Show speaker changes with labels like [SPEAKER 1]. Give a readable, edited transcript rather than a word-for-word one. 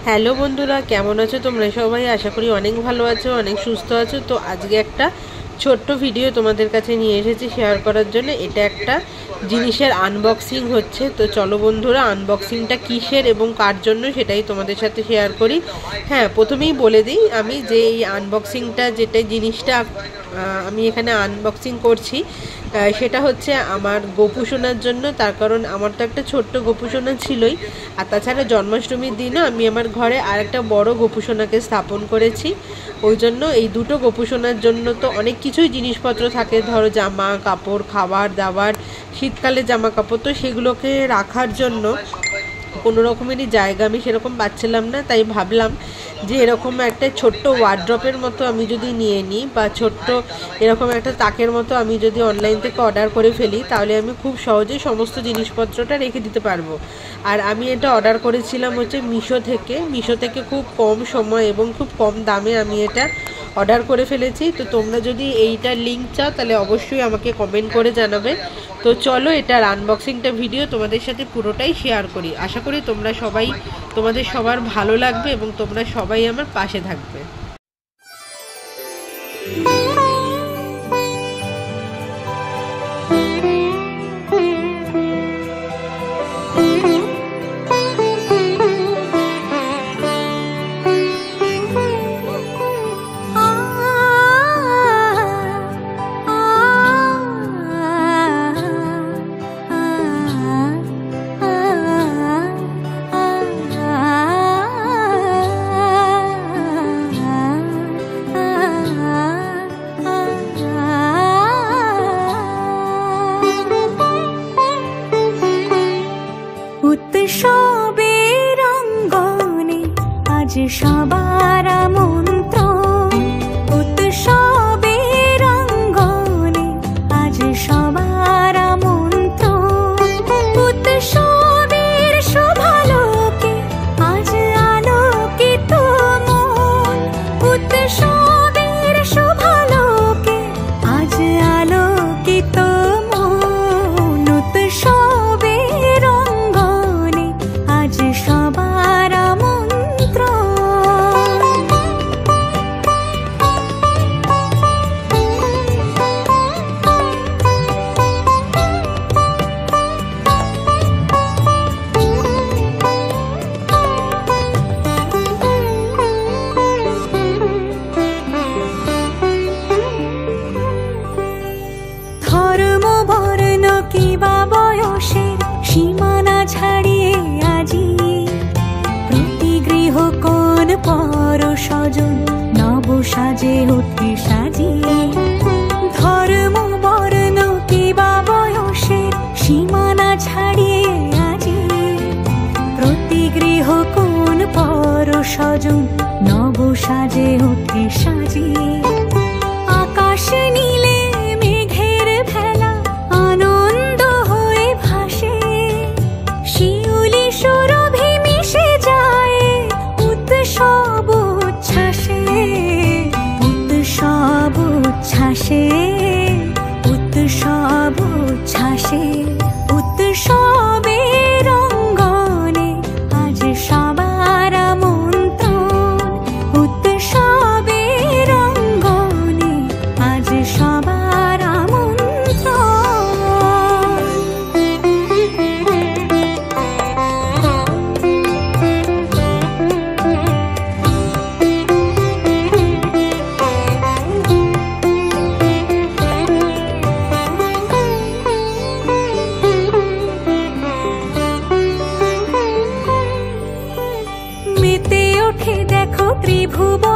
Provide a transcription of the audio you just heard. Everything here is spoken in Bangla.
[SPEAKER 1] হ্যালো বন্ধুরা, কেমন আছো তোমরা সবাই? আশা করি অনেক ভালো আছো, অনেক সুস্থ আছো। তো আজকে একটা ছোট্ট ভিডিও তোমাদের কাছে নিয়ে এসেছি শেয়ার করার জন্য। এটা একটা জিনিসের আনবক্সিং হচ্ছে। তো চলো বন্ধুরা, আনবক্সিংটা কিসের এবং কার জন্য সেটাই তোমাদের সাথে শেয়ার করি। হ্যাঁ, প্রথমেই বলে দিই আমি যে এই আনবক্সিংটা যেটা জিনিসটা আমি এখানে আনবক্সিং করছি সেটা হচ্ছে আমার গোপুসোনার জন্য। তার কারণ আমার তো একটা ছোট্ট গোপুসোনা ছিলই, আর তাছাড়া জন্মাষ্টমীর দিনও আমি আমার ঘরে আর একটা বড় গোপুসোনাকে স্থাপন করেছি। ওই জন্য এই দুটো গোপুসোনার জন্য তো অনেক কিছুই জিনিসপত্র থাকে, ধরো জামা কাপড়, খাবার দাবার, শীতকালে জামা কাপড়, তো সেগুলোকে রাখার জন্য কোনো রকমেরই জায়গা আমি সেরকম পাচ্ছিলাম না। তাই ভাবলাম যে এরকম একটা ছোট্ট ওয়ার্ড্রপের মতো আমি যদি নিয়ে নিই, বা ছোট্ট এরকম একটা তাকের মতো আমি যদি অনলাইন থেকে অর্ডার করে ফেলি, তাহলে আমি খুব সহজেই সমস্ত জিনিসপত্রটা রেখে দিতে পারবো। আর আমি এটা অর্ডার করেছিলাম হচ্ছে মিশো থেকে খুব কম সময় এবং খুব কম দামে আমি এটা অর্ডার করে ফেলেছি। তো তোমরা যদি এইটার লিঙ্ক চাও তাহলে অবশ্যই আমাকে কমেন্ট করে জানাবে। তো চলো এটার আনবক্সিংটা ভিডিও তোমাদের সাথে পুরোটাই শেয়ার করি। আশা করি তোমাদের সবার ভালো লাগবে এবং তোমরা সবাই আমার পাশে থাকবে।
[SPEAKER 2] উৎসবের অঙ্গনে আজ সবার আমন্ত্রণ, উৎসবের অঙ্গনে আজ সবার আমন্ত্রণ, উৎসবের শোভালোকে আজ আলোকিত মন, উৎসবের শোভালোকে আজ আলোকিত মন, উৎসবের অঙ্গনে আজ সবার আমন্ত্রণ। ধর্ম বর্ণ কিবা বয়সের সীমানা ছাড়িয়ে আজি প্রতি গৃহ কোন পর স্বজন নব সাজে উঠে সাজিয়ে। ধর্ম বর্ণ কিবা বয়সের সীমানা ছাড়িয়ে আজি প্রতি গৃহ কোন পর স্বজন নব সাজে উঠে সাজিয়ে। আকাশ নীলে মেঘের ভেলা আনন্দ হয়ে ভাসে, শিউলি সুরভি মিশে যায় উৎসব উচ্ছ্বাসে, উৎসব উচ্ছ্বাসে, উৎসব উচ্ছ্বাসে, উৎসবের অঙ্গনে আজ সবার আমন্ত্রণ, উৎসবের অঙ্গনে আজ সবার আমন্ত্রণ। মেতে ওঠে দেখো ত্রিভুবন